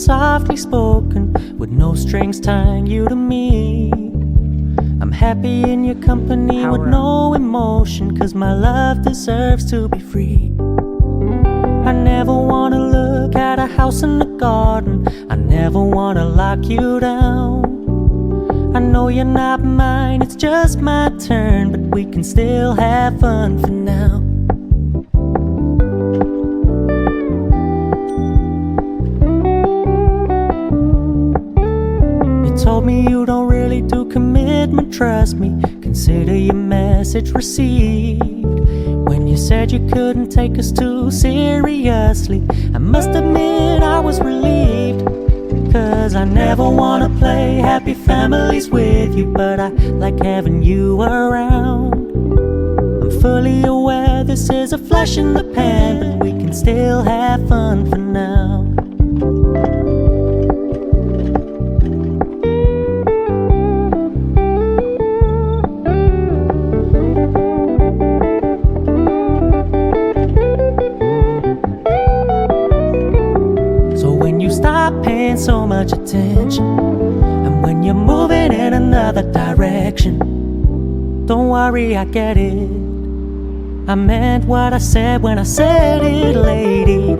softly spoken, with no strings tying you to me. I'm happy in your company with no emotion, 'cause my love deserves to be free. I never wanna look at a house in the garden, I never wanna lock you down. I know you're not mine, it's just my turn, but we can still have fun for now. You told me you don't really do commitment, trust me, consider your message received. When you said you couldn't take us too seriously, I must admit I was relieved. 'Cause I never wanna play happy families with you, but I like having you around. I'm fully aware this is a flash in the pan, but we can still have fun for now. Stop paying so much attention, and when you're moving in another direction, don't worry, I get it. I meant what I said when I said it, lady.